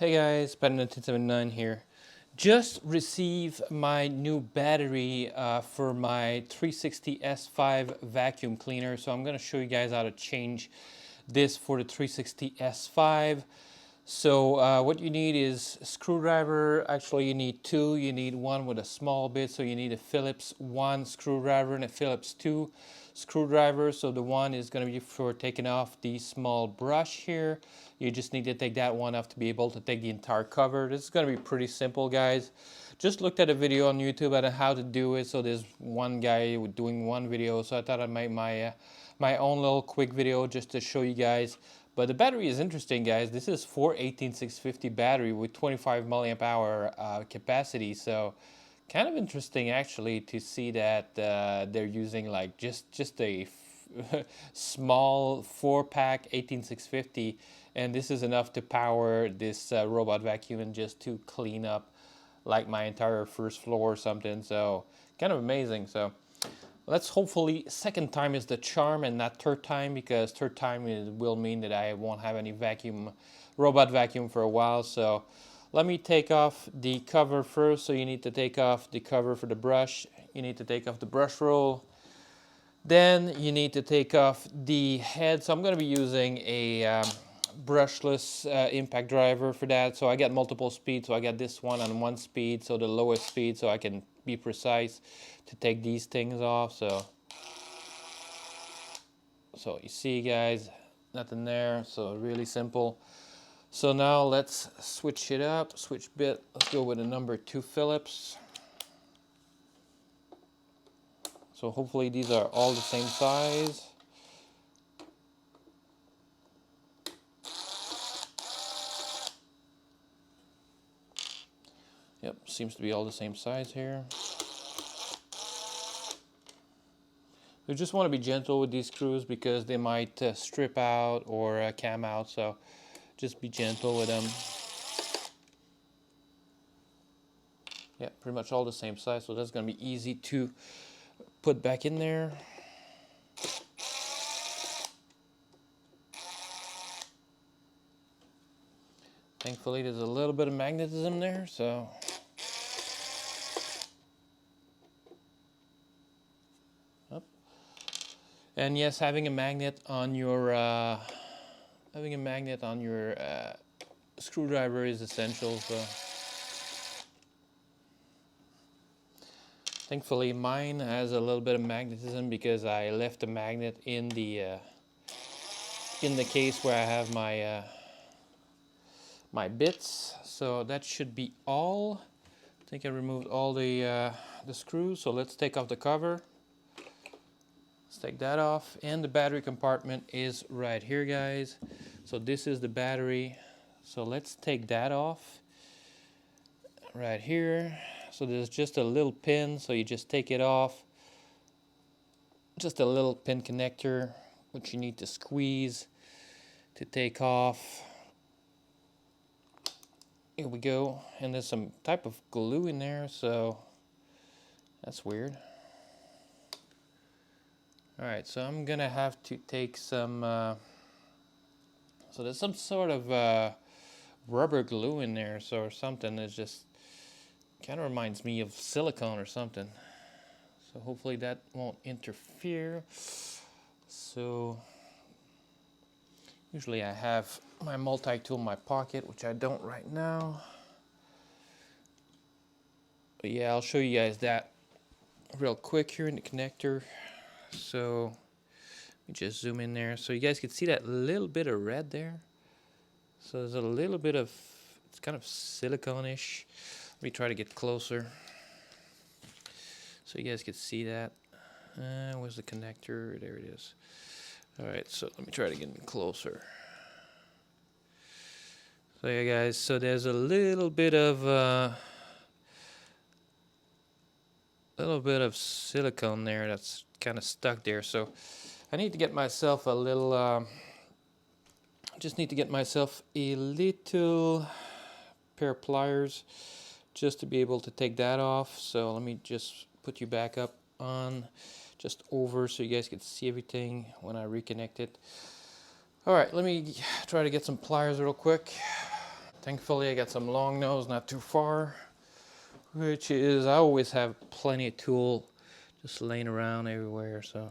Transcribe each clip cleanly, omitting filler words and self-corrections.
Hey guys, Pat1979 here. Just received my new battery for my 360S5 vacuum cleaner. So I'm going to show you guys how to change this for the 360S5. So what you need is a screwdriver. Actually, you need two. You need one with a small bit. So you need a Phillips 1 screwdriver and a Phillips 2 screwdriver. So the one is going to be for taking off the small brush here. You just need to take that one off to be able to take the entire cover. This is going to be pretty simple, guys. Just looked at a video on YouTube on how to do it. So there's one guy doing one video. So I thought I'd make my own little quick video just to show you guys. But the battery is interesting, guys. This is 18650 battery with 25 milliamp hour capacity. So kind of interesting actually to see that they're using like just a small 4-pack 18650, and this is enough to power this robot vacuum and just to clean up like my entire first floor or something. So kind of amazing. So let's hopefully second time is the charm and not third time, because third time will mean that I won't have any robot vacuum for a while. So let me take off the cover first. So you need to take off the cover for the brush. You need to take off the brush roll. Then you need to take off the head. So I'm going to be using a brushless impact driver for that. So I got multiple speeds. So I got this one on one speed, so the lowest speed, so I can be precise to take these things off. So you see, guys, nothing there. So really simple. So now let's switch it up, switch bit. Let's go with a number 2 Phillips. So hopefully these are all the same size. Yep, seems to be all the same size here. You just want to be gentle with these screws because they might strip out or cam out, so just be gentle with them. Yeah, pretty much all the same size, so that's going to be easy to put back in there. Thankfully there's a little bit of magnetism there, so and yes, having a magnet on your screwdriver is essential. So thankfully mine has a little bit of magnetism because I left the magnet in the case where I have my my bits. So that should be all. I think I removed all the screws. So let's take off the cover. Let's take that off, and the battery compartment is right here, guys. So this is the battery. So let's take that off right here. So there's just a little pin, so you just take it off. Just a little pin connector, which you need to squeeze to take off. Here we go. And there's some type of glue in there, so that's weird. Alright, so I'm gonna have to take some so there's some sort of rubber glue in there, so or something. It just kind of reminds me of silicone or something. So hopefully that won't interfere. So usually I have my multi-tool in my pocket, which I don't right now. But yeah, I'll show you guys that real quick here in the connector. So let me just zoom in there so you guys can see that little bit of red there. So there's a little bit of, it's kind of silicone-ish. Let me try to get closer so you guys can see that. Where's the connector? There it is. Alright, so let me try to get closer. So yeah, guys, so there's a little bit of silicone there that's kind of stuck there. So I need to get myself a little just need to get myself a little pair of pliers just to be able to take that off. So let me just put you back up on just over so you guys can see everything when I reconnect it. Alright, let me try to get some pliers real quick. Thankfully I got some long nose not too far, which is, I always have plenty of tool just laying around everywhere, so.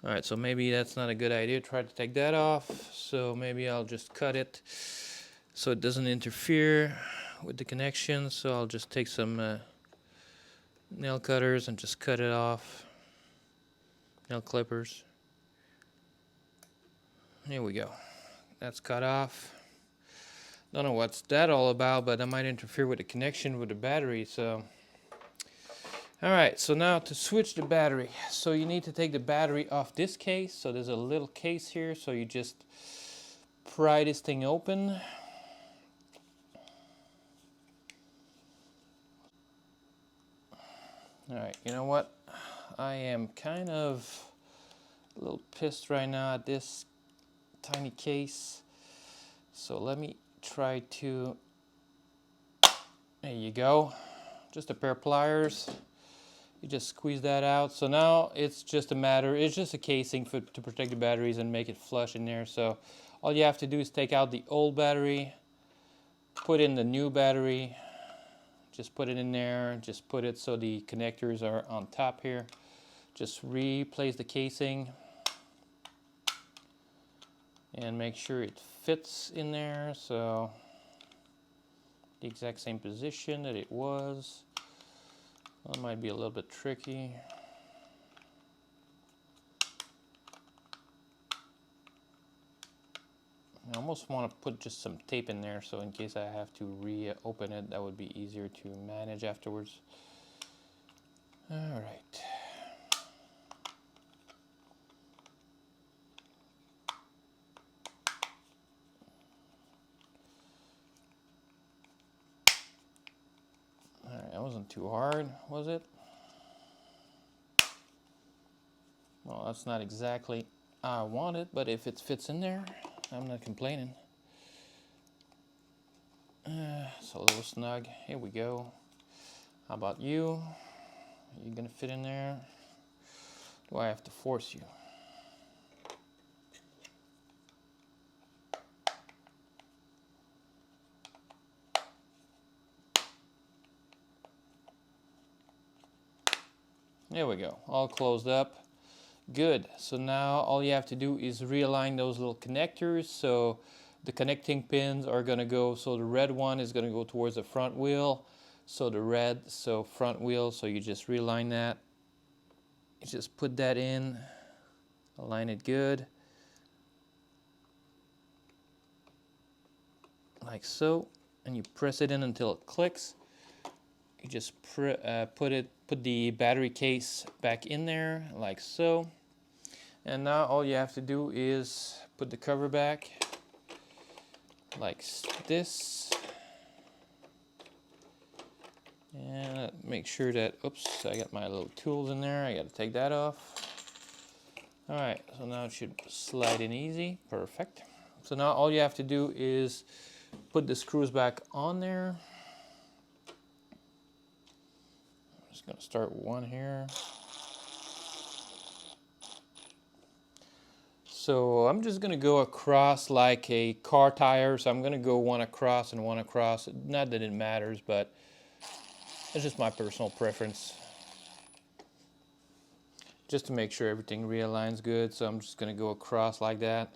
All right, so maybe that's not a good idea. Try to take that off. So maybe I'll just cut it so it doesn't interfere with the connection. So I'll just take some nail cutters and just cut it off. Nail clippers. Here we go. That's cut off. Don't know what's that all about, but that might interfere with the connection with the battery. So, all right, so now to switch the battery. So you need to take the battery off this case. So there's a little case here. So you just pry this thing open. All right, you know what? I am kind of a little pissed right now at this tiny case. So let me try to, there you go. Just a pair of pliers. You just squeeze that out. So now it's just a matter, it's just a casing to protect the batteries and make it flush in there. So all you have to do is take out the old battery, put in the new battery, just put it in there, just put it so the connectors are on top here. Just replace the casing and make sure it fits in there, so the exact same position that it was. That might be a little bit tricky. I almost want to put just some tape in there, so in case I have to reopen it, that would be easier to manage afterwards. All right. All right, that wasn't too hard, was it? Well, that's not exactly how I want it, but if it fits in there, I'm not complaining. It's a little snug. Here we go. How about you? Are you gonna fit in there? Do I have to force you? There we go, all closed up. Good, so now all you have to do is realign those little connectors. So the connecting pins are gonna go, so the red one is gonna go towards the front wheel. So the red, so front wheel, so you just realign that. You just put that in, align it good. Like so, and you press it in until it clicks. You just put the battery case back in there, like so. And now all you have to do is put the cover back, like this. And make sure that, oops, I got my little tools in there. I got to take that off. All right, so now it should slide in easy. Perfect. So now all you have to do is put the screws back on there. I'm just gonna start with one here. So I'm just gonna go across like a car tire. So I'm gonna go one across and one across. Not that it matters, but it's just my personal preference. Just to make sure everything realigns good. So I'm just gonna go across like that.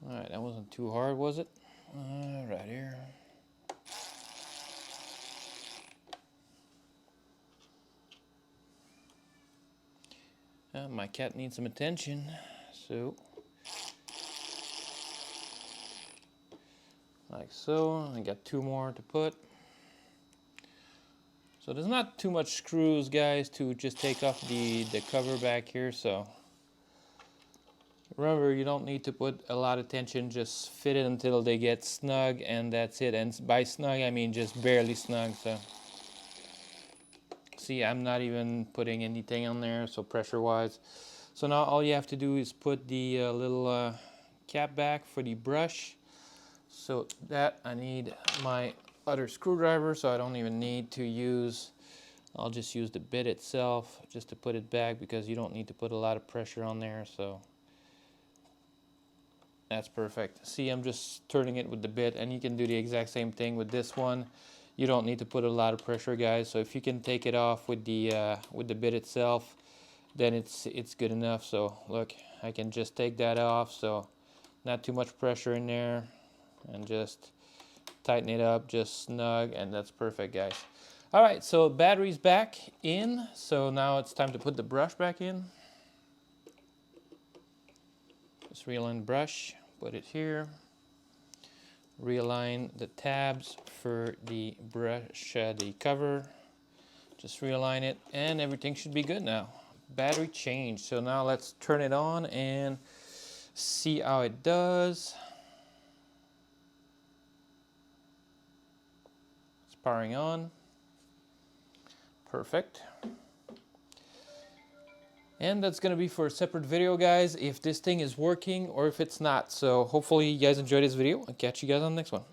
All right, that wasn't too hard, was it? Right here. My cat needs some attention, so like so. I got two more to put. So there's not too much screws, guys, to just take off the cover back here. So remember, you don't need to put a lot of tension. Just fit it until they get snug, and that's it. And by snug, I mean just barely snug. So see, I'm not even putting anything on there, so pressure-wise. So now all you have to do is put the little cap back for the brush. So that I need my other screwdriver, so I don't even need to use, I'll just use the bit itself just to put it back, because you don't need to put a lot of pressure on there. So that's perfect. See, I'm just turning it with the bit, and you can do the exact same thing with this one. You don't need to put a lot of pressure, guys. So if you can take it off with the bit itself, then it's good enough. So look, I can just take that off, so not too much pressure in there, and just tighten it up just snug, and that's perfect, guys. All right, so battery's back in, so now it's time to put the brush back in. Just realign the brush, put it here. Realign the tabs for the brush, the cover. Just realign it, and everything should be good now. Battery change. So now let's turn it on and see how it does. It's powering on. Perfect. And that's gonna be for a separate video, guys, if this thing is working or if it's not. So hopefully you guys enjoyed this video. I'll catch you guys on the next one.